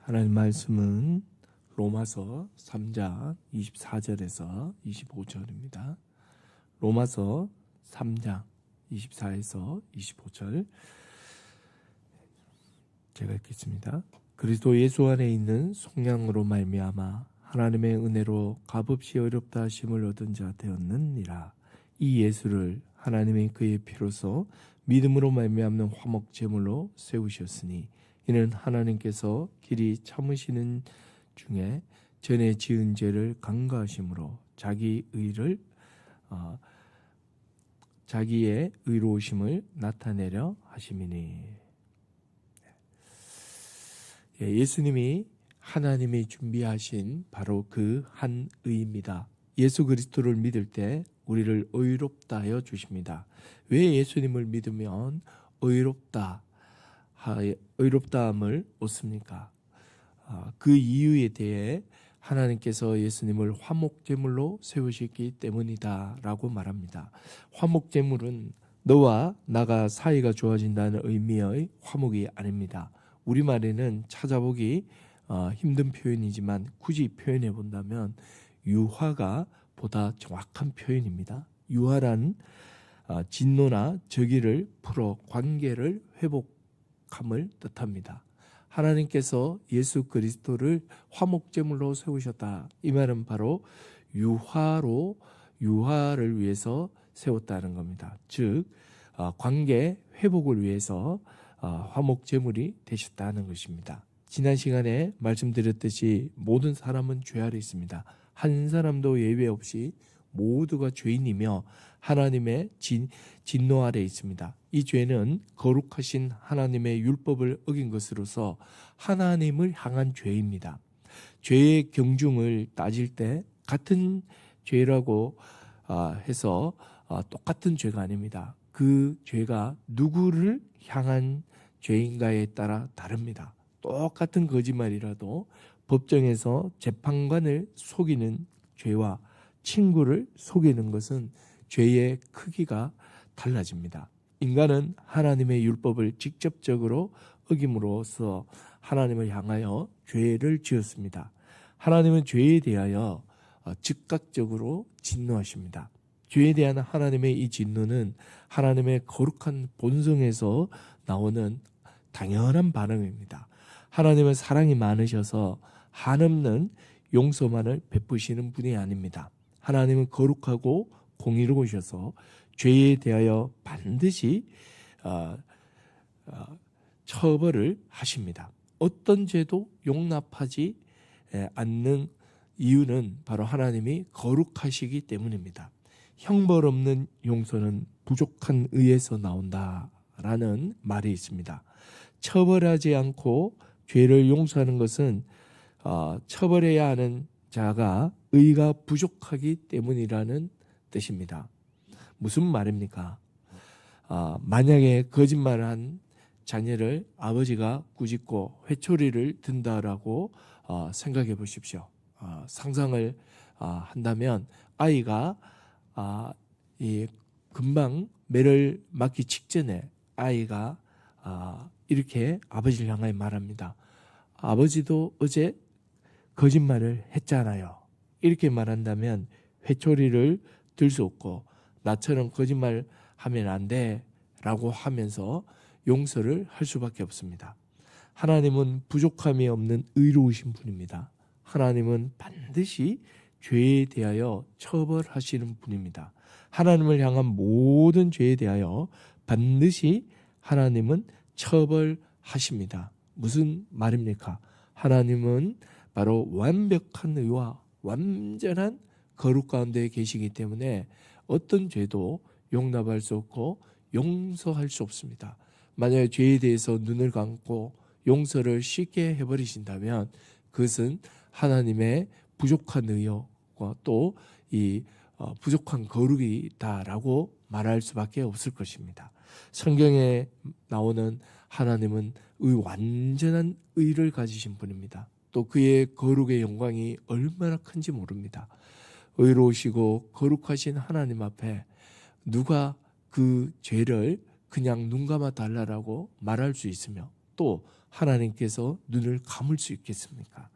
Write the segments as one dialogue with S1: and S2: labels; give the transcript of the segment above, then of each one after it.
S1: 하나님 말씀은 로마서 3장 24절에서 25절입니다. 로마서 3장 24에서 25절 제가 읽겠습니다. 그리스도 예수 안에 있는 속량으로 말미암아 하나님의 은혜로 값없이 어렵다 하심을 얻은 자 되었느니라. 이 예수를 하나님이 그의 피로써 믿음으로 말미암는 화목 제물로 세우셨으니 이는 하나님께서 길이 참으시는 중에 전에 지은 죄를 간과하심으로 자기의 의로우심을 나타내려 하심이니. 예수님이 하나님이 준비하신 바로 그 한 의입니다. 예수 그리스도를 믿을 때 우리를 의롭다 하여 주십니다. 왜 예수님을 믿으면 의롭다함을 얻습니까? 그 이유에 대해 하나님께서 예수님을 화목제물로 세우셨기 때문이다 라고 말합니다. 화목제물은 너와 나가 사이가 좋아진다는 의미의 화목이 아닙니다. 우리말에는 찾아보기 힘든 표현이지만 굳이 표현해 본다면 유화가 보다 정확한 표현입니다. 유화란 진노나 적의를 풀어 관계를 회복함을 뜻합니다. 하나님께서 예수 그리스도를 화목제물로 세우셨다. 이 말은 바로 유화를 위해서 세웠다는 겁니다. 즉 관계 회복을 위해서 화목제물이 되셨다는 것입니다. 지난 시간에 말씀드렸듯이 모든 사람은 죄 아래 있습니다. 한 사람도 예외 없이 모두가 죄인이며 하나님의 진노 아래 있습니다. 이 죄는 거룩하신 하나님의 율법을 어긴 것으로서 하나님을 향한 죄입니다. 죄의 경중을 따질 때 같은 죄라고 해서 똑같은 죄가 아닙니다. 그 죄가 누구를 향한 죄인가에 따라 다릅니다. 똑같은 거짓말이라도 법정에서 재판관을 속이는 죄와 친구를 속이는 것은 죄의 크기가 달라집니다. 인간은 하나님의 율법을 직접적으로 어김으로써 하나님을 향하여 죄를 지었습니다. 하나님은 죄에 대하여 즉각적으로 진노하십니다. 죄에 대한 하나님의 이 진노는 하나님의 거룩한 본성에서 나오는 당연한 반응입니다. 하나님은 사랑이 많으셔서 한없는 용서만을 베푸시는 분이 아닙니다. 하나님은 거룩하고 공의로우셔서 죄에 대하여 반드시 처벌을 하십니다. 어떤 죄도 용납하지 않는 이유는 바로 하나님이 거룩하시기 때문입니다. 형벌 없는 용서는 부족한 의에서 나온다라는 말이 있습니다. 처벌하지 않고 죄를 용서하는 것은 처벌해야 하는 자가 의가 부족하기 때문이라는 뜻입니다. 무슨 말입니까? 만약에 거짓말한 자녀를 아버지가 꾸짖고 회초리를 든다라고 생각해 보십시오. 상상을 한다면 아이가 금방 매를 맞기 직전에 아이가 이렇게 아버지를 향하여 말합니다. 아버지도 어제 거짓말을 했잖아요. 이렇게 말한다면 회초리를 들 수 없고 나처럼 거짓말하면 안 돼 라고 하면서 용서를 할 수밖에 없습니다. 하나님은 부족함이 없는 의로우신 분입니다. 하나님은 반드시 죄에 대하여 처벌하시는 분입니다. 하나님을 향한 모든 죄에 대하여 반드시 하나님은 처벌하십니다. 무슨 말입니까? 하나님은 바로 완벽한 의와 완전한 거룩 가운데 계시기 때문에 어떤 죄도 용납할 수 없고 용서할 수 없습니다. 만약에 죄에 대해서 눈을 감고 용서를 쉽게 해버리신다면 그것은 하나님의 부족한 의와 또 이 부족한 거룩이다라고 말할 수밖에 없을 것입니다. 성경에 나오는 하나님은 완전한 의를 가지신 분입니다. 또 그의 거룩의 영광이 얼마나 큰지 모릅니다. 의로우시고 거룩하신 하나님 앞에 누가 그 죄를 그냥 눈 감아 달라라고 말할 수 있으며 또 하나님께서 눈을 감을 수 있겠습니까?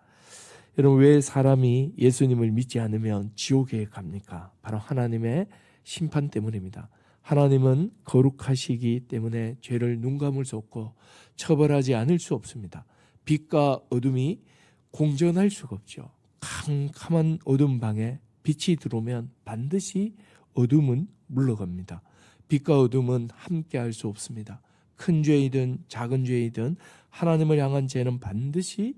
S1: 여러분, 왜 사람이 예수님을 믿지 않으면 지옥에 갑니까? 바로 하나님의 심판 때문입니다. 하나님은 거룩하시기 때문에 죄를 눈 감을 수 없고 처벌하지 않을 수 없습니다. 빛과 어둠이 공존할 수가 없죠. 캄캄한 어둠 방에 빛이 들어오면 반드시 어둠은 물러갑니다. 빛과 어둠은 함께 할 수 없습니다. 큰 죄이든 작은 죄이든 하나님을 향한 죄는 반드시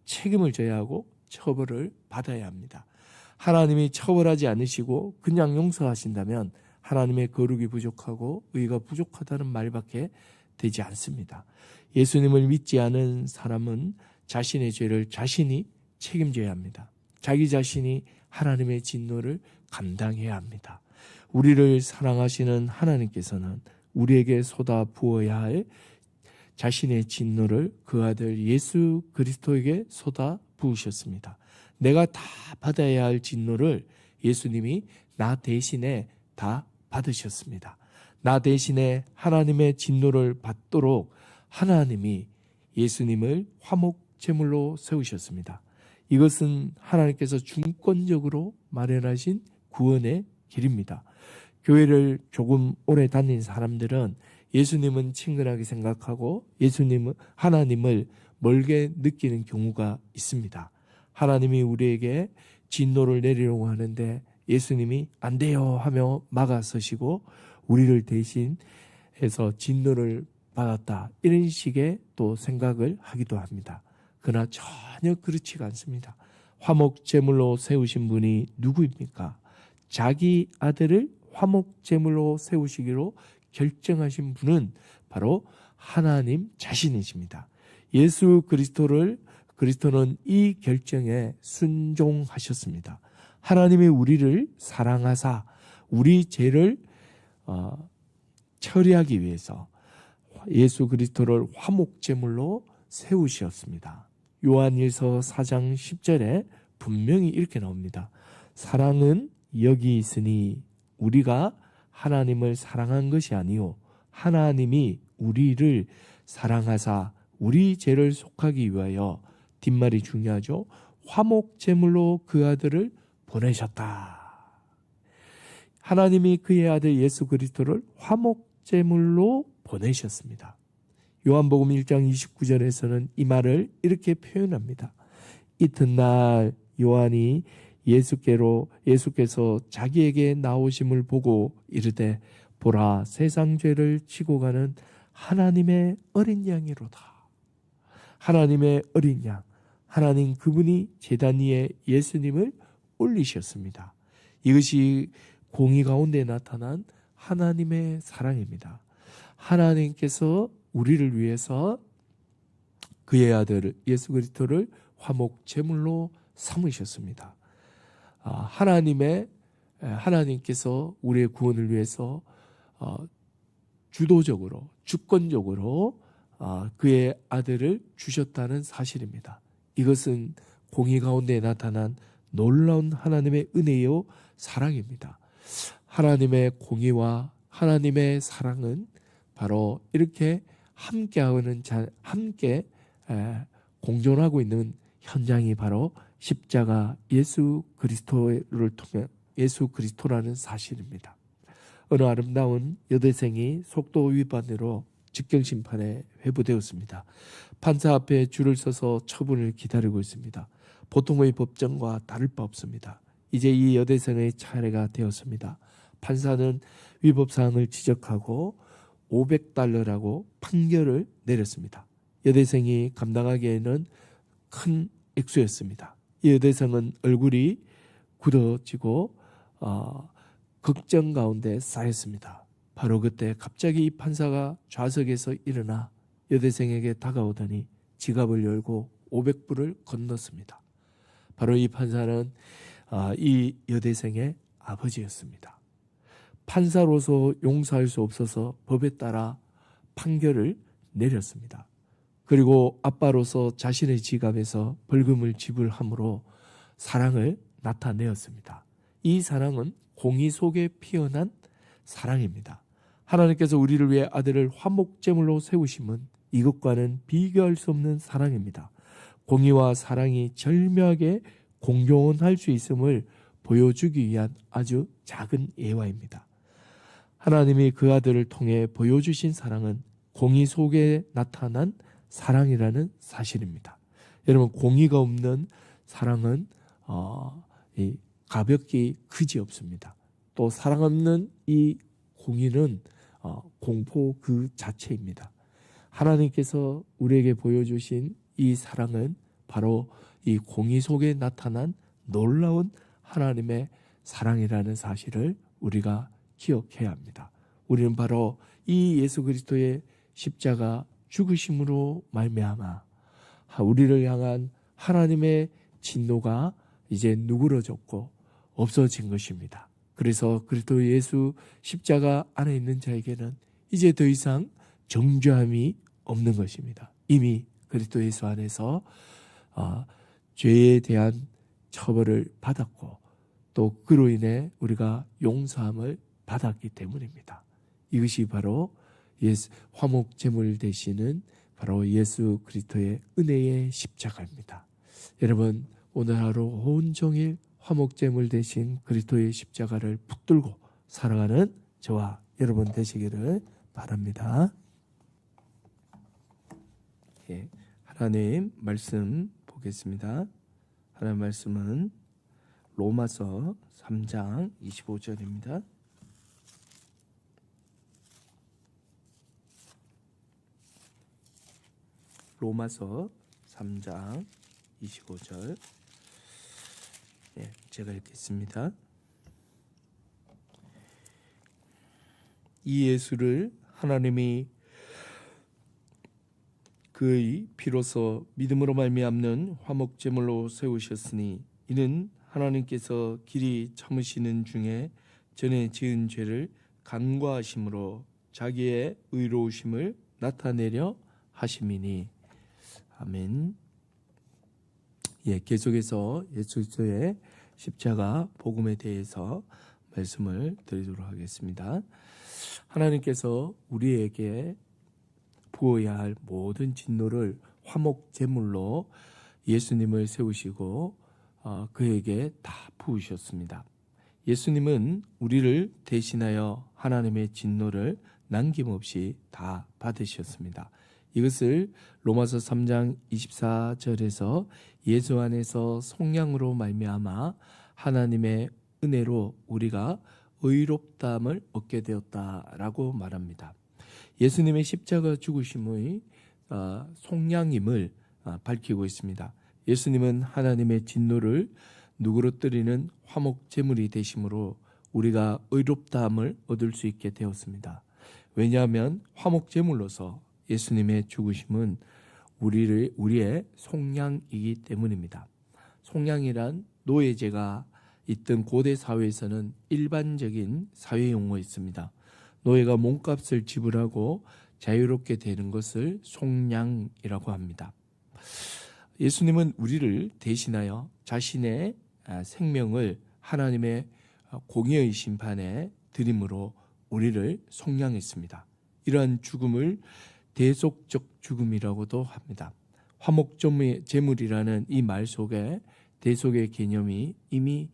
S1: 책임을 져야 하고 처벌을 받아야 합니다. 하나님이 처벌하지 않으시고 그냥 용서하신다면 하나님의 거룩이 부족하고 의가 부족하다는 말밖에 되지 않습니다. 예수님을 믿지 않은 사람은 자신의 죄를 자신이 책임져야 합니다. 자기 자신이 하나님의 진노를 감당해야 합니다. 우리를 사랑하시는 하나님께서는 우리에게 쏟아 부어야 할 자신의 진노를 그 아들 예수 그리스도에게 쏟아 부으셨습니다. 내가 다 받아야 할 진노를 예수님이 나 대신에 다 받으셨습니다. 나 대신에 하나님의 진노를 받도록 하나님이 예수님을 화목제물로 세우셨습니다. 이것은 하나님께서 중권적으로 마련하신 구원의 길입니다. 교회를 조금 오래 다닌 사람들은 예수님은 친근하게 생각하고 하나님을 멀게 느끼는 경우가 있습니다. 하나님이 우리에게 진노를 내리려고 하는데 예수님이 안 돼요 하며 막아서시고 우리를 대신해서 진노를 받았다, 이런 식의 또 생각을 하기도 합니다. 그러나 전혀 그렇지가 않습니다. 화목제물로 세우신 분이 누구입니까? 자기 아들을 화목제물로 세우시기로 결정하신 분은 바로 하나님 자신이십니다. 예수 그리스도는 이 결정에 순종하셨습니다. 하나님이 우리를 사랑하사 우리 죄를 처리하기 위해서 예수 그리스도를 화목제물로 세우셨습니다. 요한일서 4장 10절에 분명히 이렇게 나옵니다. 사랑은 여기 있으니 우리가 하나님을 사랑한 것이 아니요 하나님이 우리를 사랑하사 우리 죄를 속하기 위하여, 뒷말이 중요하죠, 화목제물로 그 아들을 보내셨다. 하나님이 그의 아들 예수 그리스도를 화목제물로 보내셨습니다. 요한복음 1장 29절에서는 이 말을 이렇게 표현합니다. 이튿날 요한이 예수께서 자기에게 나오심을 보고 이르되 보라, 세상 죄를 지고 가는 하나님의 어린 양이로다. 하나님의 어린 양, 하나님 그분이 제단 위에 예수님을 올리셨습니다. 이것이 공의 가운데 나타난 하나님의 사랑입니다. 하나님께서 우리를 위해서 그의 아들 예수 그리스도를 화목제물로 삼으셨습니다. 하나님께서 우리의 구원을 위해서 주도적으로, 주권적으로 그의 아들을 주셨다는 사실입니다. 이것은 공의 가운데 나타난 놀라운 하나님의 은혜요 사랑입니다. 하나님의 공의와 하나님의 사랑은 바로 이렇게 함께 공존하고 있는 현장이 바로 십자가 예수 그리스도를 통해 예수 그리스도라는 사실입니다. 어느 아름다운 여대생이 속도 위반으로 직경심판에 회부되었습니다. 판사 앞에 줄을 서서 처분을 기다리고 있습니다. 보통의 법정과 다를 바 없습니다. 이제 이 여대생의 차례가 되었습니다. 판사는 위법사항을 지적하고 $500라고 판결을 내렸습니다. 여대생이 감당하기에는 큰 액수였습니다. 이 여대생은 얼굴이 굳어지고 걱정 가운데 쌓였습니다. 바로 그때 갑자기 이 판사가 좌석에서 일어나 여대생에게 다가오더니 지갑을 열고 $500을 건넜습니다. 바로 이 판사는 이 여대생의 아버지였습니다. 판사로서 용서할 수 없어서 법에 따라 판결을 내렸습니다. 그리고 아빠로서 자신의 지갑에서 벌금을 지불함으로 사랑을 나타내었습니다. 이 사랑은 공의 속에 피어난 사랑입니다. 하나님께서 우리를 위해 아들을 화목제물로 세우심은 이것과는 비교할 수 없는 사랑입니다. 공의와 사랑이 절묘하게 공존할 수 있음을 보여주기 위한 아주 작은 예화입니다. 하나님이 그 아들을 통해 보여주신 사랑은 공의 속에 나타난 사랑이라는 사실입니다. 여러분, 공의가 없는 사랑은 가볍기 그지없습니다. 또 사랑 없는 이 공의는 공포 그 자체입니다. 하나님께서 우리에게 보여주신 이 사랑은 바로 이 공의 속에 나타난 놀라운 하나님의 사랑이라는 사실을 우리가 기억해야 합니다. 우리는 바로 이 예수 그리스도의 십자가 죽으심으로 말미암아 우리를 향한 하나님의 진노가 이제 누그러졌고 없어진 것입니다. 그래서 그리스도 예수 십자가 안에 있는 자에게는 이제 더 이상 정죄함이 없는 것입니다. 이미 그리스도 예수 안에서 죄에 대한 처벌을 받았고 또 그로 인해 우리가 용서함을 받았기 때문입니다. 이것이 바로 화목 제물 되시는 바로 예수 그리스도의 은혜의 십자가입니다. 여러분, 오늘 하루 온종일 화목 제물 되신 그리스도의 십자가를 붙들고 살아가는 저와 여러분 되시기를 바랍니다. 하나님 말씀 보겠습니다. 하나님 말씀은 로마서 3장 25절입니다. 로마서 3장 25절. 제가 읽겠습니다. 이 예수를 하나님이 그의 피로서 믿음으로 말미암는 화목제물로 세우셨으니 이는 하나님께서 길이 참으시는 중에 전에 지은 죄를 간과하심으로 자기의 의로우심을 나타내려 하심이니. 아멘. 계속해서 예수 그리스도의 십자가 복음에 대해서 말씀을 드리도록 하겠습니다. 하나님께서 우리에게 부어야 할 모든 진노를 화목 제물로 예수님을 세우시고 그에게 다 부으셨습니다. 예수님은 우리를 대신하여 하나님의 진노를 남김없이 다 받으셨습니다. 이것을 로마서 3장 24절에서 예수 안에서 속량으로 말미암아 하나님의 은혜로 우리가 의롭다함을 얻게 되었다라고 말합니다. 예수님의 십자가 죽으심의 속량임을 밝히고 있습니다. 예수님은 하나님의 진노를 누그러뜨리는 화목 제물이 되심으로 우리가 의롭다함을 얻을 수 있게 되었습니다. 왜냐하면 화목 제물로서 예수님의 죽으심은 우리의 속량이기 때문입니다. 속량이란 노예제가 있던 고대 사회에서는 일반적인 사회 용어였습니다. 노예가 몸값을 지불하고 자유롭게 되는 것을 속량이라고 합니다. 예수님은 우리를 대신하여 자신의 생명을 하나님의 공의의 심판에 드림으로 우리를 속량했습니다. 이러한 죽음을 대속적 죽음이라고도 합니다. 화목 제물이라는 이 말 속에 대속의 개념이 이미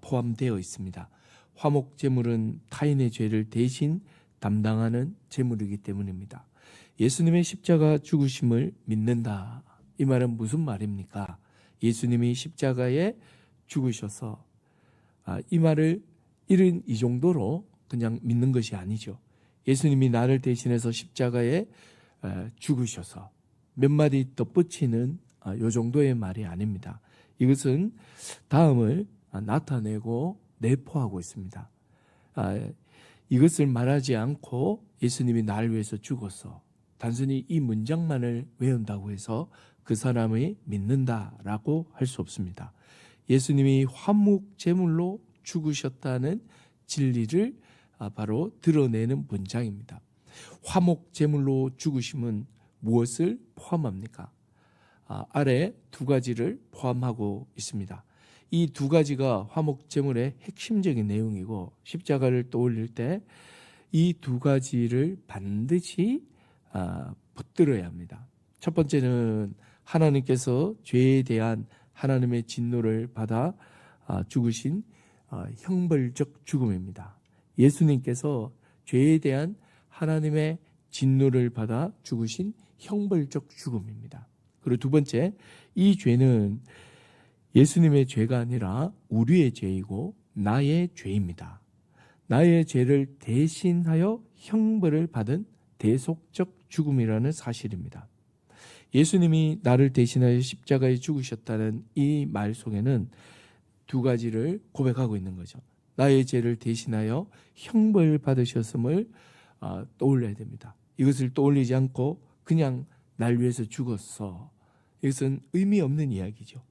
S1: 포함되어 있습니다. 화목 제물은 타인의 죄를 대신 담당하는 제물이기 때문입니다. 예수님의 십자가 죽으심을 믿는다. 이 말은 무슨 말입니까? 예수님이 십자가에 죽으셔서 이 말을 이 정도로 그냥 믿는 것이 아니죠. 예수님이 나를 대신해서 십자가에 죽으셔서 몇 마디 덧붙이는 이 정도의 말이 아닙니다. 이것은 다음을 나타내고 내포하고 있습니다. 이것을 말하지 않고 예수님이 나를 위해서 죽어서 단순히 이 문장만을 외운다고 해서 그 사람이 믿는다라고 할 수 없습니다. 예수님이 화목 제물로 죽으셨다는 진리를 바로 드러내는 문장입니다. 화목 제물로 죽으심은 무엇을 포함합니까? 아래 두 가지를 포함하고 있습니다. 이 두 가지가 화목 제물의 핵심적인 내용이고 십자가를 떠올릴 때 이 두 가지를 반드시 붙들어야 합니다. 첫 번째는 하나님께서 죄에 대한 하나님의 진노를 받아 죽으신 형벌적 죽음입니다. 예수님께서 죄에 대한 하나님의 진노를 받아 죽으신 형벌적 죽음입니다. 그리고 두 번째, 이 죄는 예수님의 죄가 아니라 우리의 죄이고 나의 죄입니다. 나의 죄를 대신하여 형벌을 받은 대속적 죽음이라는 사실입니다. 예수님이 나를 대신하여 십자가에 죽으셨다는 이 말 속에는 두 가지를 고백하고 있는 거죠. 나의 죄를 대신하여 형벌 받으셨음을 떠올려야 됩니다. 이것을 떠올리지 않고 그냥 날 위해서 죽었어. 이것은 의미 없는 이야기죠.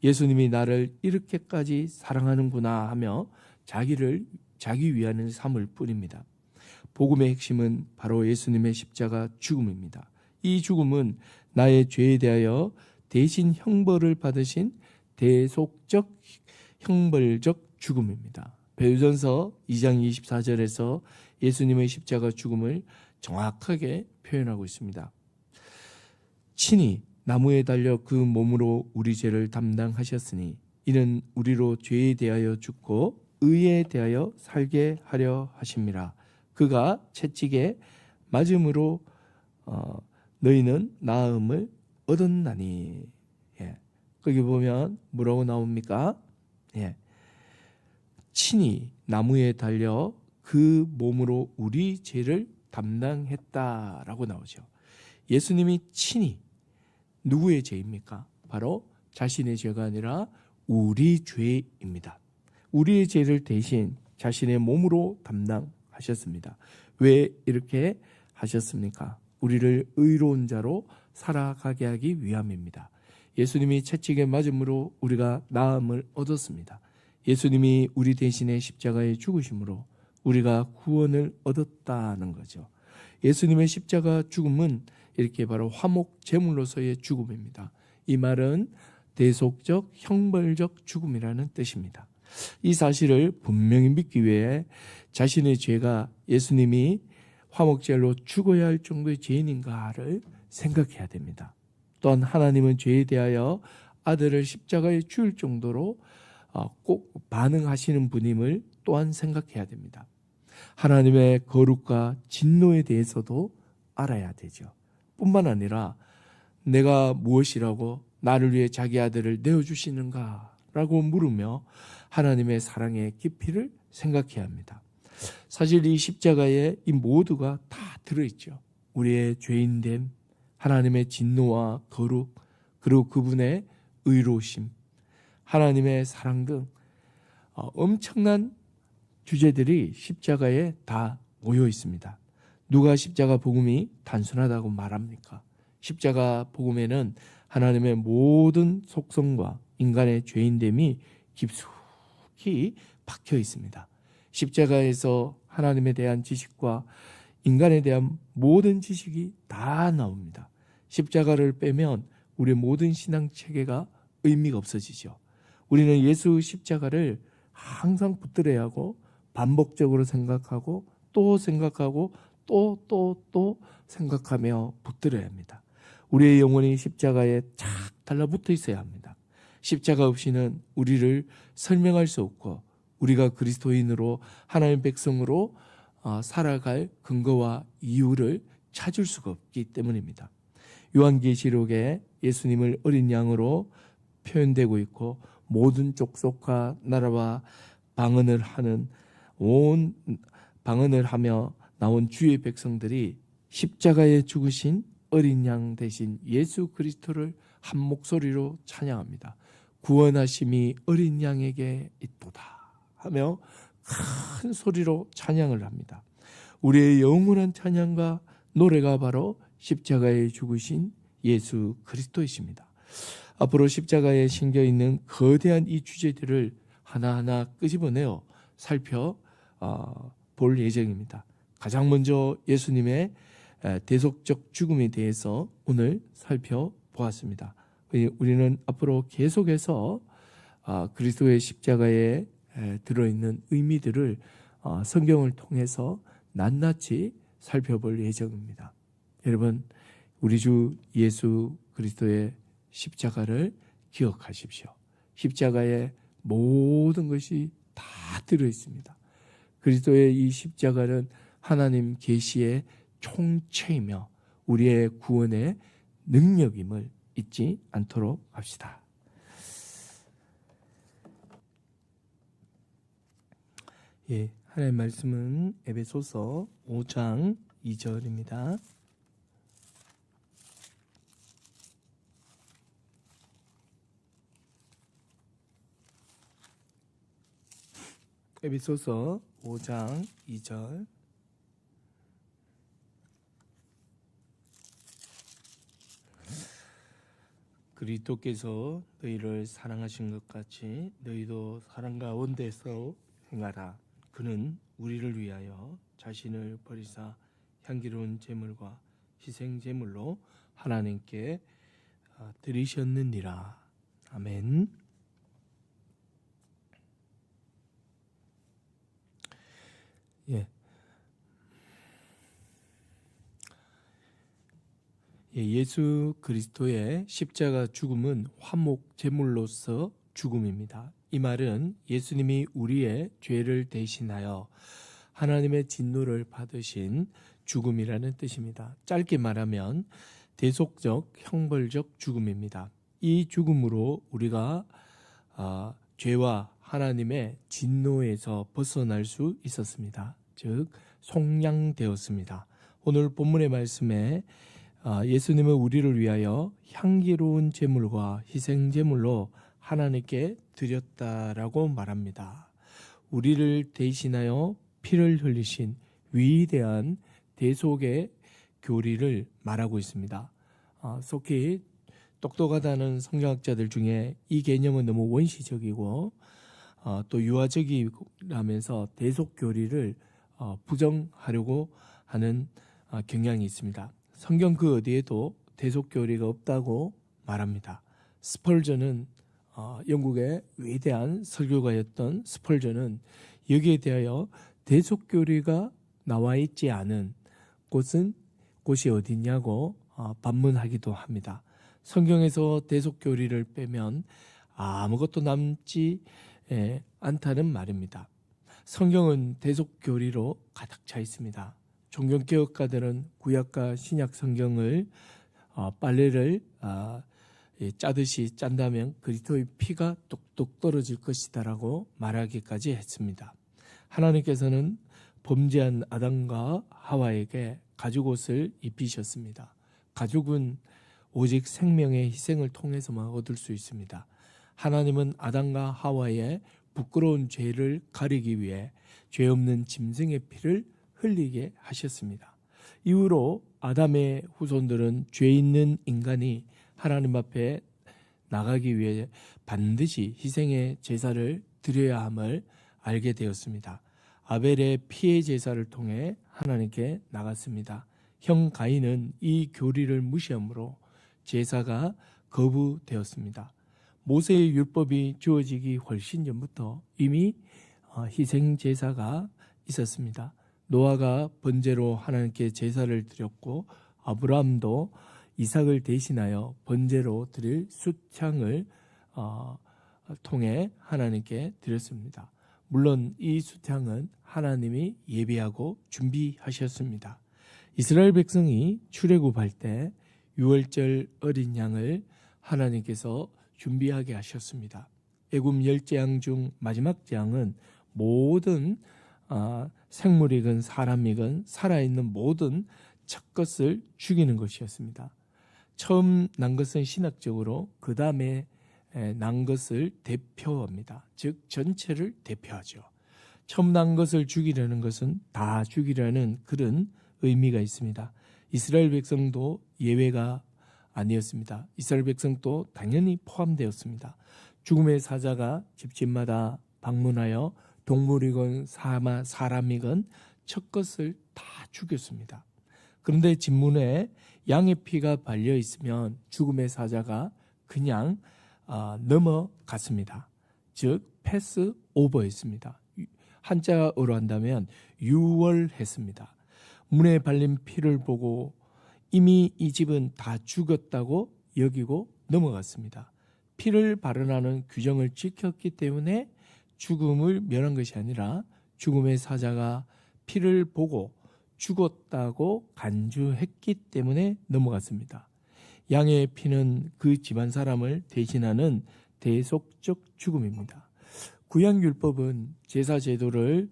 S1: 예수님이 나를 이렇게까지 사랑하는구나 하며 자기 위하는 삶을 뿐입니다. 복음의 핵심은 바로 예수님의 십자가 죽음입니다. 이 죽음은 나의 죄에 대하여 대신 형벌을 받으신 대속적 형벌적 죽음입니다. 베드로전서 2장 24절에서 예수님의 십자가 죽음을 정확하게 표현하고 있습니다. 친히 나무에 달려 그 몸으로 우리 죄를 담당하셨으니 이는 우리로 죄에 대하여 죽고 의에 대하여 살게 하려 하심이라. 그가 채찍에 맞음으로 너희는 나음을 얻었나니. 거기 보면 뭐라고 나옵니까? 친히 나무에 달려 그 몸으로 우리 죄를 담당했다라고 나오죠. 예수님이 친히 누구의 죄입니까? 바로 자신의 죄가 아니라 우리 죄입니다. 우리의 죄를 대신 자신의 몸으로 담당하셨습니다. 왜 이렇게 하셨습니까? 우리를 의로운 자로 살아가게 하기 위함입니다. 예수님이 채찍에 맞음으로 우리가 나음을 얻었습니다. 예수님이 우리 대신에 십자가에 죽으심으로 우리가 구원을 얻었다는 거죠. 예수님의 십자가 죽음은 이렇게 바로 화목 제물로서의 죽음입니다. 이 말은 대속적 형벌적 죽음이라는 뜻입니다. 이 사실을 분명히 믿기 위해 자신의 죄가 예수님이 화목제로 죽어야 할 정도의 죄인인가를 생각해야 됩니다. 또한 하나님은 죄에 대하여 아들을 십자가에 죽일 정도로 꼭 반응하시는 분임을 또한 생각해야 됩니다. 하나님의 거룩과 진노에 대해서도 알아야 되죠. 뿐만 아니라 내가 무엇이라고 나를 위해 자기 아들을 내어주시는가 라고 물으며 하나님의 사랑의 깊이를 생각해야 합니다. 사실 이 십자가에 이 모두가 다 들어있죠. 우리의 죄인됨, 하나님의 진노와 거룩, 그리고 그분의 의로우심, 하나님의 사랑 등 엄청난 주제들이 십자가에 다 모여 있습니다. 누가 십자가 복음이 단순하다고 말합니까? 십자가 복음에는 하나님의 모든 속성과 인간의 죄인됨이 깊숙이 박혀 있습니다. 십자가에서 하나님에 대한 지식과 인간에 대한 모든 지식이 다 나옵니다. 십자가를 빼면 우리의 모든 신앙 체계가 의미가 없어지죠. 우리는 예수 십자가를 항상 붙들어야 하고 반복적으로 생각하고 또 생각하고 또 생각하며 붙들어야 합니다. 우리의 영혼이 십자가에 착 달라붙어 있어야 합니다. 십자가 없이는 우리를 설명할 수 없고 우리가 그리스도인으로 하나님의 백성으로 살아갈 근거와 이유를 찾을 수가 없기 때문입니다. 요한계시록에 예수님을 어린 양으로 표현되고 있고 모든 족속과 나라와 방언을 하며 나온 주의 백성들이 십자가에 죽으신 어린 양 대신 예수 그리스도를 한 목소리로 찬양합니다. 구원하심이 어린 양에게 있도다 하며 큰 소리로 찬양을 합니다. 우리의 영원한 찬양과 노래가 바로 십자가에 죽으신 예수 그리스도이십니다. 앞으로 십자가에 심겨 있는 거대한 이 주제들을 하나하나 끄집어내어 살펴볼 예정입니다. 가장 먼저 예수님의 대속적 죽음에 대해서 오늘 살펴보았습니다. 우리는 앞으로 계속해서 그리스도의 십자가에 들어있는 의미들을 성경을 통해서 낱낱이 살펴볼 예정입니다. 여러분, 우리 주 예수 그리스도의 십자가를 기억하십시오. 십자가에 모든 것이 다 들어있습니다. 그리스도의 이 십자가는 하나님 계시의 총체이며 우리의 구원의 능력임을 잊지 않도록 합시다. 예, 하나님의 말씀은 에베소서 5장 2절입니다. 에베소서 5장 2절. 그리스도께서 너희를 사랑하신 것 같이 너희도 사랑 가운데서 행하라. 그는 우리를 위하여 자신을 버리사 향기로운 제물과 희생 제물로 하나님께 드리셨느니라. 아멘. 예. 예수 그리스도의 십자가 죽음은 화목 제물로서 죽음입니다. 이 말은 예수님이 우리의 죄를 대신하여 하나님의 진노를 받으신 죽음이라는 뜻입니다. 짧게 말하면 대속적, 형벌적 죽음입니다. 이 죽음으로 우리가 죄와 하나님의 진노에서 벗어날 수 있었습니다. 즉 속량되었습니다. 오늘 본문의 말씀에 예수님은 우리를 위하여 향기로운 제물과 희생 제물로 하나님께 드렸다라고 말합니다. 우리를 대신하여 피를 흘리신 위대한 대속의 교리를 말하고 있습니다. 속히 똑똑하다는 성경학자들 중에 이 개념은 너무 원시적이고 또 유아적이라면서 대속 교리를 부정하려고 하는 경향이 있습니다. 성경 그 어디에도 대속 교리가 없다고 말합니다. 스펄전은 영국의 위대한 설교가였던 스펄전은 여기에 대하여 대속 교리가 나와 있지 않은 곳이 어디냐고 반문하기도 합니다. 성경에서 대속 교리를 빼면 아무것도 남지 않다는 말입니다. 성경은 대속 교리로 가득 차 있습니다. 종교개혁가들은 구약과 신약 성경을 빨래를 짜듯이 짠다면 그리스도의 피가 뚝뚝 떨어질 것이다라고 말하기까지 했습니다. 하나님께서는 범죄한 아담과 하와에게 가죽옷을 입히셨습니다. 가죽은 오직 생명의 희생을 통해서만 얻을 수 있습니다. 하나님은 아담과 하와의 부끄러운 죄를 가리기 위해 죄 없는 짐승의 피를 흘리게 하셨습니다. 이후로 아담의 후손들은 죄 있는 인간이 하나님 앞에 나가기 위해 반드시 희생의 제사를 드려야 함을 알게 되었습니다. 아벨의 피의 제사를 통해 하나님께 나갔습니다. 형 가인은 이 교리를 무시하므로 제사가 거부되었습니다. 모세의 율법이 주어지기 훨씬 전부터 이미 희생 제사가 있었습니다. 노아가 번제로 하나님께 제사를 드렸고 아브라함도 이삭을 대신하여 번제로 드릴 숫향을 통해 하나님께 드렸습니다. 물론 이 숫향은 하나님이 예비하고 준비하셨습니다. 이스라엘 백성이 출애굽할 때 유월절 어린 양을 하나님께서 준비하게 하셨습니다. 애굽 10재앙 중 마지막 재앙은 모든 생물이건 사람이건 살아있는 모든 첫것을 죽이는 것이었습니다. 처음 난 것은 신학적으로 그 다음에 난 것을 대표합니다. 즉 전체를 대표하죠. 처음 난 것을 죽이려는 것은 다 죽이려는 그런 의미가 있습니다. 이스라엘 백성도 예외가 아니었습니다. 이스라엘 백성도 당연히 포함되었습니다. 죽음의 사자가 집집마다 방문하여 동물이건 사람이건 첫것을 다 죽였습니다. 그런데 진문에 양의 피가 발려 있으면 죽음의 사자가 그냥 넘어갔습니다. 즉 패스 오버했습니다. 한자어로 한다면 유월했습니다. 문에 발린 피를 보고 이미 이 집은 다 죽었다고 여기고 넘어갔습니다. 피를 발언하는 규정을 지켰기 때문에 죽음을 면한 것이 아니라 죽음의 사자가 피를 보고 죽었다고 간주했기 때문에 넘어갔습니다. 양의 피는 그 집안 사람을 대신하는 대속적 죽음입니다. 구약율법은 제사 제도를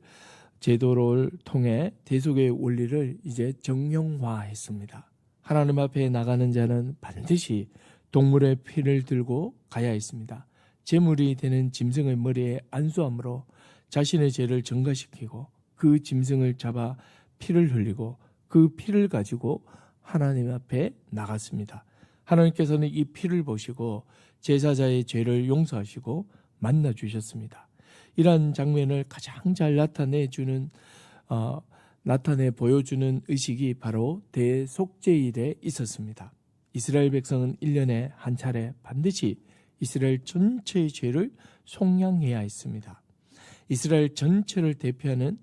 S1: 통해 대속의 원리를 이제 정형화했습니다. 하나님 앞에 나가는 자는 반드시 동물의 피를 들고 가야 했습니다. 제물이 되는 짐승의 머리에 안수함으로 자신의 죄를 전가시키고 그 짐승을 잡아 피를 흘리고 그 피를 가지고 하나님 앞에 나갔습니다. 하나님께서는 이 피를 보시고 제사자의 죄를 용서하시고 만나 주셨습니다. 이러한 장면을 가장 잘 나타내 보여주는 의식이 바로 대속죄일에 있었습니다. 이스라엘 백성은 1년에 한 차례 반드시 이스라엘 전체의 죄를 속량해야 했습니다. 이스라엘 전체를 대표하는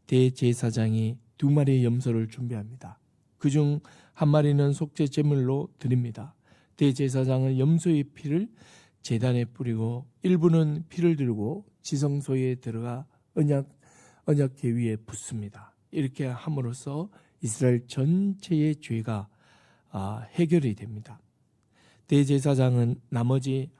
S1: 대제사장이 2마리의 염소를 준비합니다. 그중 한 마리는 속죄 제물로 드립니다. 대제사장은 염소의 피를 제단에 뿌리고 일부는 피를 들고 지성소에 들어가 언약궤 위에 붓습니다. 이렇게 함으로써 이스라엘 전체의 죄가 해결이 됩니다. 대제사장은 나머지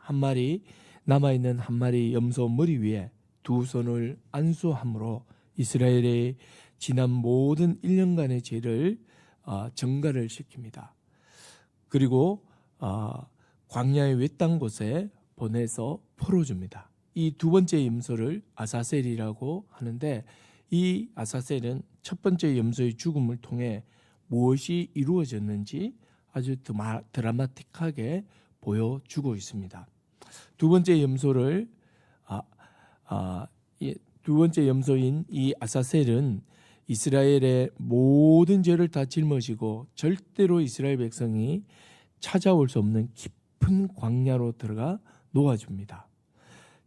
S1: 남아있는 한 마리 염소 머리 위에 2손을 안수함으로 이스라엘의 지난 모든 1년간의 죄를 전가를 시킵니다. 그리고 광야의 외딴 곳에 보내서 풀어줍니다. 이 2번째 염소를 아사셀이라고 하는데, 이 아사셀은 첫 번째 염소의 죽음을 통해 무엇이 이루어졌는지 아주 드라마틱하게 보여주고 있습니다. 두 번째 염소인 이 아사셀은 이스라엘의 모든 죄를 다 짊어지고 절대로 이스라엘 백성이 찾아올 수 없는 깊은 광야로 들어가 놓아줍니다.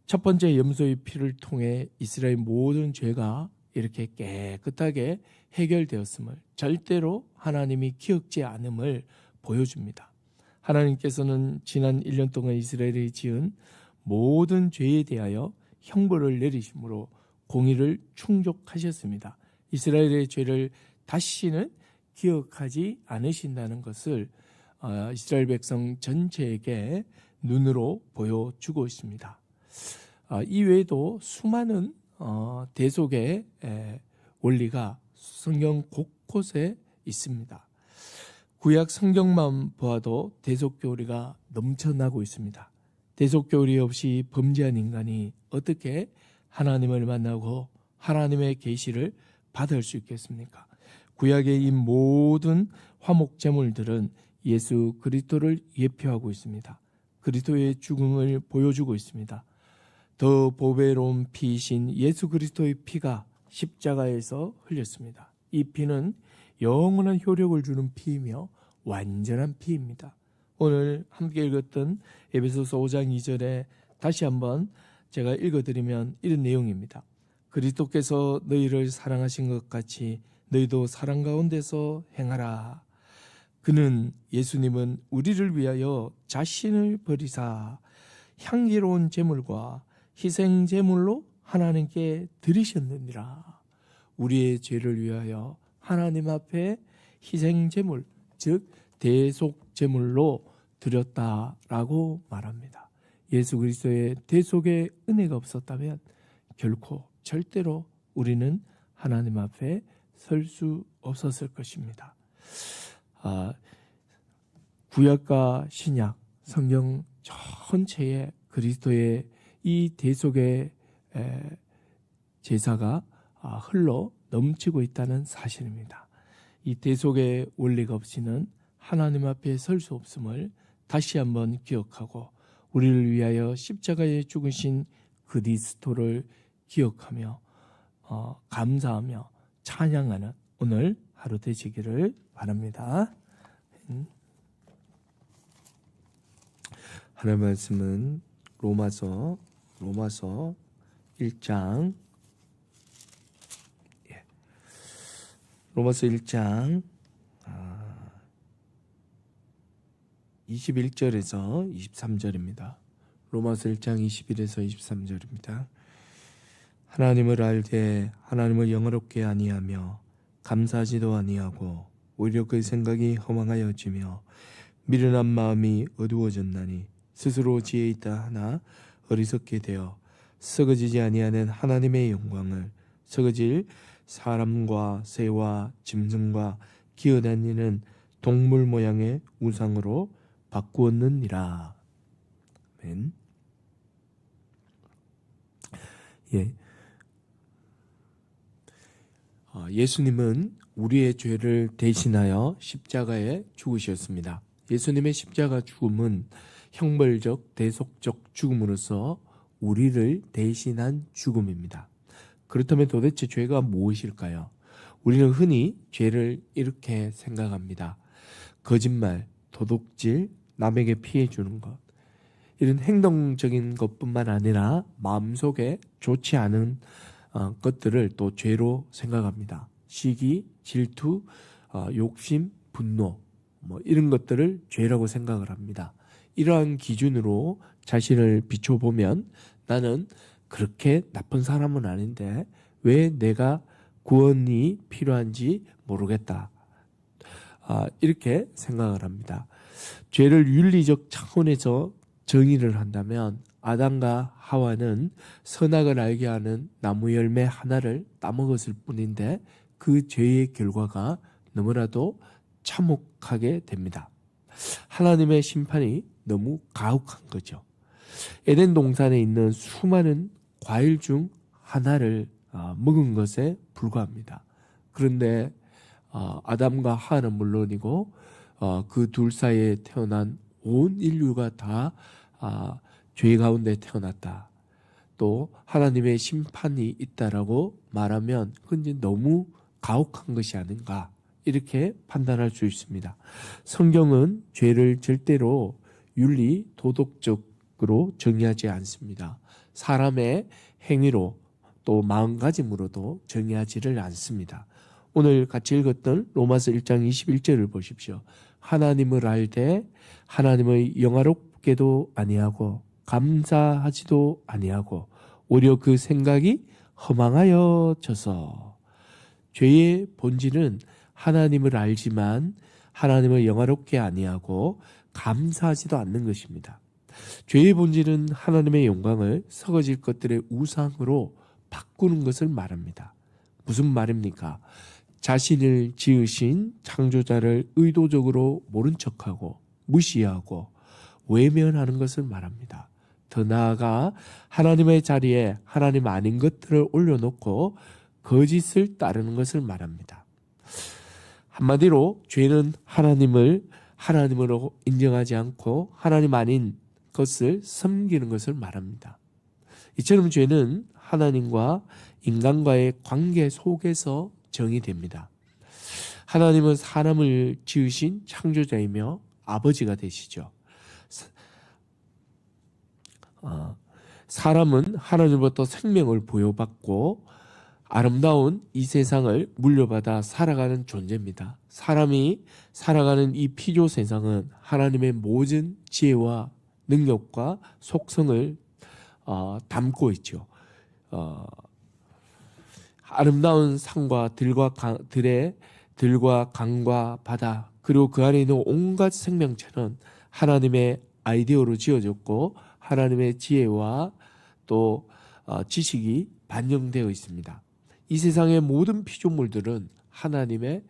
S1: 첫 번째 염소의 피를 통해 이스라엘 모든 죄가 이렇게 깨끗하게 해결되었음을, 절대로 하나님이 기억지 않음을 보여줍니다. 하나님께서는 지난 1년 동안 이스라엘이 지은 모든 죄에 대하여 형벌을 내리심으로 공의를 충족하셨습니다. 이스라엘의 죄를 다시는 기억하지 않으신다는 것을 이스라엘 백성 전체에게 눈으로 보여주고 있습니다. 이외에도 수많은 대속의 원리가 성경 곳곳에 있습니다. 구약 성경만 보아도 대속 교리가 넘쳐나고 있습니다. 대속 교리 없이 범죄한 인간이 어떻게 하나님을 만나고 하나님의 계시를 받을 수 있겠습니까? 구약의 이 모든 화목 제물들은 예수 그리스도를 예표하고 있습니다. 그리스도의 죽음을 보여주고 있습니다. 더 보배로운 피이신 예수 그리스도의 피가 십자가에서 흘렸습니다. 이 피는 영원한 효력을 주는 피이며 완전한 피입니다. 오늘 함께 읽었던 에베소서 5장 2절에 다시 한번 제가 읽어드리면 이런 내용입니다. 그리스도께서 너희를 사랑하신 것 같이 너희도 사랑 가운데서 행하라. 그는, 예수님은 우리를 위하여 자신을 버리사 향기로운 제물과 희생 제물로 하나님께 드리셨느니라. 우리의 죄를 위하여 하나님 앞에 희생 제물, 즉 대속 제물로 드렸다라고 말합니다. 예수 그리스도의 대속의 은혜가 없었다면 결코 절대로 우리는 하나님 앞에 설 수 없었을 것입니다. 구약과 신약, 성경 전체에 그리스도의 이 대속의 제사가 흘러 넘치고 있다는 사실입니다. 이 대속의 원리가 없이는 하나님 앞에 설 수 없음을 다시 한번 기억하고, 우리를 위하여 십자가에 죽으신 그리스도를 기억하며 감사하며 찬양하는 오늘 하루 되시기를 바랍니다. 하나님 말씀은 로마서 1장 로마서 1장 21절에서 23절입니다. 로마서 1장 21에서 23절입니다. 하나님을 알되 하나님을 영화롭게 아니하며 감사하지도 아니하고 오히려 그 생각이 허망하여지며 미련한 마음이 어두워졌나니 스스로 지혜 있다 하나 어리석게 되어 썩어지지 아니하는 하나님의 영광을 썩어질 사람과 새와 짐승과 기어다니는 동물 모양의 우상으로 바꾸었느니라. 아멘. 예수님은 우리의 죄를 대신하여 십자가에 죽으셨습니다. 예수님의 십자가 죽음은 형벌적 대속적 죽음으로서 우리를 대신한 죽음입니다. 그렇다면 도대체 죄가 무엇일까요? 우리는 흔히 죄를 이렇게 생각합니다. 거짓말, 도둑질, 남에게 피해 주는 것. 이런 행동적인 것뿐만 아니라 마음속에 좋지 않은 것들을 또 죄로 생각합니다. 시기, 질투, 욕심, 분노 이런 것들을 죄라고 생각을 합니다. 이러한 기준으로 자신을 비춰보면 나는 그렇게 나쁜 사람은 아닌데 왜 내가 구원이 필요한지 모르겠다. 이렇게 생각을 합니다. 죄를 윤리적 차원에서 정의를 한다면 아담과 하와는 선악을 알게 하는 나무 열매 하나를 따먹었을 뿐인데 그 죄의 결과가 너무나도 참혹하게 됩니다. 하나님의 심판이 너무 가혹한 거죠. 에덴 동산에 있는 수많은 과일 중 하나를 먹은 것에 불과합니다. 그런데 아담과 하와는 물론이고 그 둘 사이에 태어난 온 인류가 다 죄 가운데 태어났다. 또 하나님의 심판이 있다라고 말하면 그건 너무 가혹한 것이 아닌가 이렇게 판단할 수 있습니다. 성경은 죄를 절대로 윤리, 도덕적으로 정의하지 않습니다. 사람의 행위로 또 마음가짐으로도 정의하지를 않습니다. 오늘 같이 읽었던 로마서 1장 21절을 보십시오. 하나님을 알되 하나님의 영화롭게도 아니하고 감사하지도 아니하고 오히려 그 생각이 허망하여져서. 죄의 본질은 하나님을 알지만 하나님을 영화롭게 아니하고 감사하지도 않는 것입니다. 죄의 본질은 하나님의 영광을 썩어질 것들의 우상으로 바꾸는 것을 말합니다. 무슨 말입니까? 자신을 지으신 창조자를 의도적으로 모른 척하고 무시하고 외면하는 것을 말합니다. 더 나아가 하나님의 자리에 하나님 아닌 것들을 올려놓고 거짓을 따르는 것을 말합니다. 한마디로 죄는 하나님을 하나님으로 인정하지 않고 하나님 아닌 것을 섬기는 것을 말합니다. 이처럼 죄는 하나님과 인간과의 관계 속에서 정의됩니다. 하나님은 사람을 지으신 창조자이며 아버지가 되시죠. 사람은 하나님으로부터 생명을 부여받고 아름다운 이 세상을 물려받아 살아가는 존재입니다. 사람이 살아가는 이 피조 세상은 하나님의 모든 지혜와 능력과 속성을 담고 있죠. 아름다운 산과 들과 강과 바다 그리고 그 안에 있는 온갖 생명체는 하나님의 아이디어로 지어졌고 하나님의 지혜와 또 지식이 반영되어 있습니다. 이 세상의 모든 피조물들은 하나님의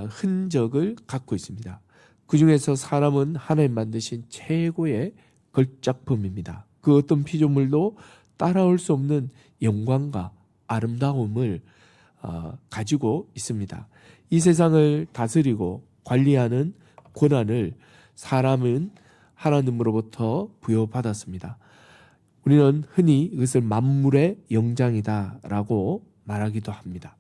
S1: 흔적을 갖고 있습니다. 그 중에서 사람은 하나님 만드신 최고의 걸작품입니다. 그 어떤 피조물도 따라올 수 없는 영광과 아름다움을 가지고 있습니다. 이 세상을 다스리고 관리하는 권한을 사람은 하나님으로부터 부여받았습니다. 우리는 흔히 이것을 만물의 영장이다라고 말하기도 합니다.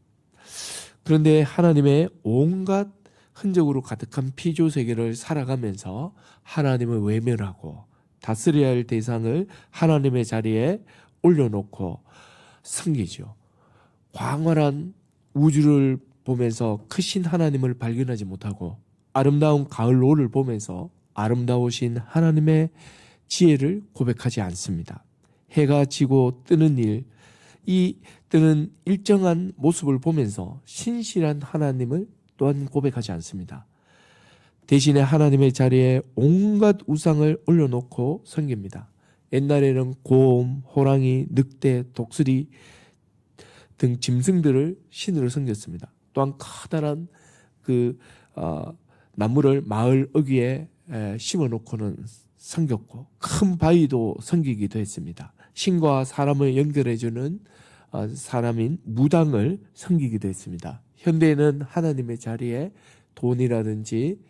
S1: 그런데 하나님의 온갖 흔적으로 가득한 피조 세계를 살아가면서 하나님을 외면하고 다스려야 할 대상을 하나님의 자리에 올려놓고 섬기죠. 광활한 우주를 보면서 크신 하나님을 발견하지 못하고 아름다운 가을 노을을 보면서 아름다우신 하나님의 지혜를 고백하지 않습니다. 해가 지고 뜨는 이 뜨는 일정한 모습을 보면서 신실한 하나님을 또한 고백하지 않습니다. 대신에 하나님의 자리에 온갖 우상을 올려놓고 섬깁니다. 옛날에는 곰, 호랑이, 늑대, 독수리 등 짐승들을 신으로 섬겼습니다. 또한 커다란 나무를 마을 어귀에 심어놓고는 섬겼고, 큰 바위도 섬기기도 했습니다. 신과 사람을 연결해주는 사람인 무당을 섬기기도 했습니다. 현대에는 하나님의 자리에 돈이라든지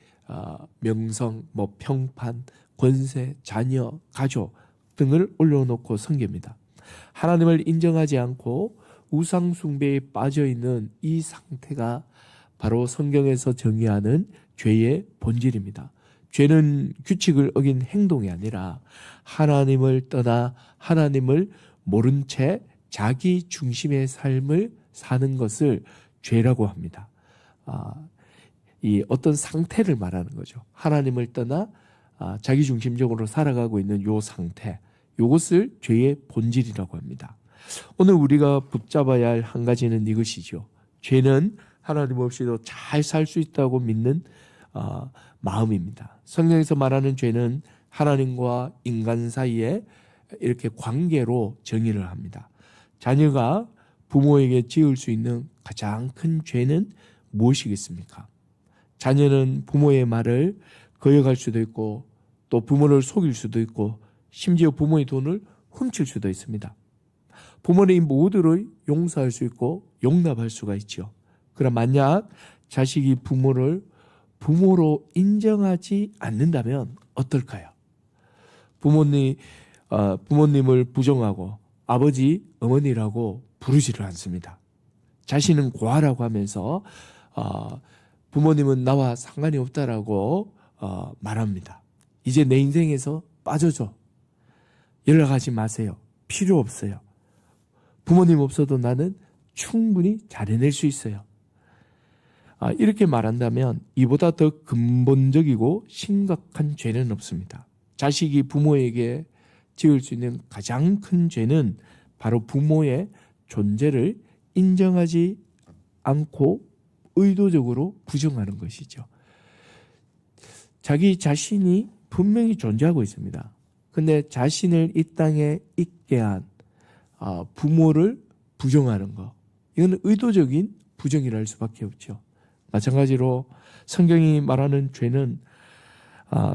S1: 명성, 평판, 권세, 자녀, 가족 등을 올려놓고 섬깁니다. 하나님을 인정하지 않고 우상 숭배에 빠져 있는 이 상태가 바로 성경에서 정의하는 죄의 본질입니다. 죄는 규칙을 어긴 행동이 아니라 하나님을 떠나 하나님을 모른 채 자기 중심의 삶을 사는 것을 죄라고 합니다. 이 어떤 상태를 말하는 거죠. 하나님을 떠나 자기 중심적으로 살아가고 있는 요 상태, 이것을 죄의 본질이라고 합니다. 오늘 우리가 붙잡아야 할 한 가지는 이것이죠. 죄는 하나님 없이도 잘 살 수 있다고 믿는 마음입니다. 성경에서 말하는 죄는 하나님과 인간 사이에 이렇게 관계로 정의를 합니다. 자녀가 부모에게 지을 수 있는 가장 큰 죄는 무엇이겠습니까? 자녀는 부모의 말을 거역할 수도 있고, 또 부모를 속일 수도 있고, 심지어 부모의 돈을 훔칠 수도 있습니다. 부모는 이 모두를 용서할 수 있고 용납할 수가 있죠. 그러나 만약 자식이 부모를 부모로 인정하지 않는다면 어떨까요? 부모님을 부정하고 아버지, 어머니라고 부르지를 않습니다. 자신은 고아라고 하면서 부모님은 나와 상관이 없다라고 말합니다. 이제 내 인생에서 빠져줘. 연락하지 마세요. 필요 없어요. 부모님 없어도 나는 충분히 잘 해낼 수 있어요. 이렇게 말한다면 이보다 더 근본적이고 심각한 죄는 없습니다. 자식이 부모에게 지을 수 있는 가장 큰 죄는 바로 부모의 존재를 인정하지 않고 의도적으로 부정하는 것이죠. 자기 자신이 분명히 존재하고 있습니다. 근데 자신을 이 땅에 있게 한 부모를 부정하는 것, 이건 의도적인 부정이라 할 수밖에 없죠. 마찬가지로 성경이 말하는 죄는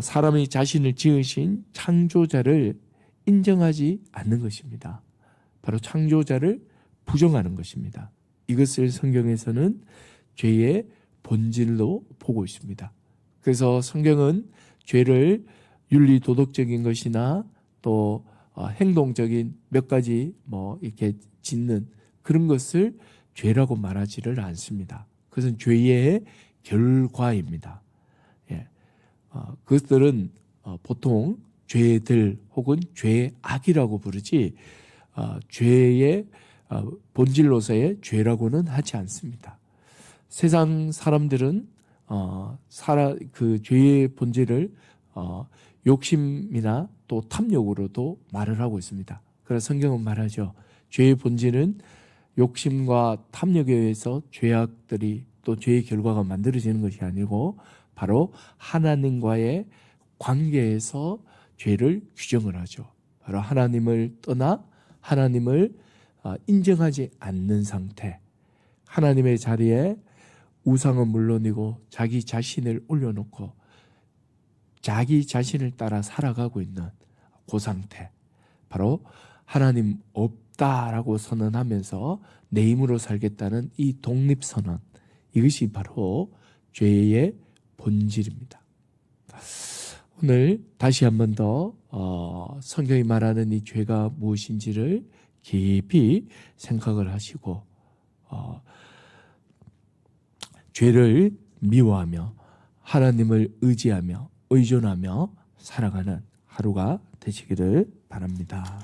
S1: 사람이 자신을 지으신 창조자를 인정하지 않는 것입니다. 바로 창조자를 부정하는 것입니다. 이것을 성경에서는 죄의 본질로 보고 있습니다. 그래서 성경은 죄를 윤리 도덕적인 것이나 또 행동적인 몇 가지 이렇게 짓는 그런 것을 죄라고 말하지를 않습니다. 그것은 죄의 결과입니다. 그것들은 보통 죄들 혹은 죄의 악이라고 부르지 죄의 본질로서의 죄라고는 하지 않습니다. 세상 사람들은 그 죄의 본질을 욕심이나 또 탐욕으로도 말을 하고 있습니다. 그래서 성경은 말하죠. 죄의 본질은 욕심과 탐욕에 의해서 죄악들이 또 죄의 결과가 만들어지는 것이 아니고 바로 하나님과의 관계에서 죄를 규정을 하죠. 바로 하나님을 떠나 하나님을 인정하지 않는 상태, 하나님의 자리에 우상은 물론이고 자기 자신을 올려놓고 자기 자신을 따라 살아가고 있는 그 상태, 바로 하나님 없다라고 선언하면서 내 힘으로 살겠다는 이 독립선언, 이것이 바로 죄의 본질입니다. 오늘 다시 한 번 더 성경이 말하는 이 죄가 무엇인지를 깊이 생각을 하시고 죄를 미워하며 하나님을 의지하며 의존하며 살아가는 하루가 되시기를 바랍니다.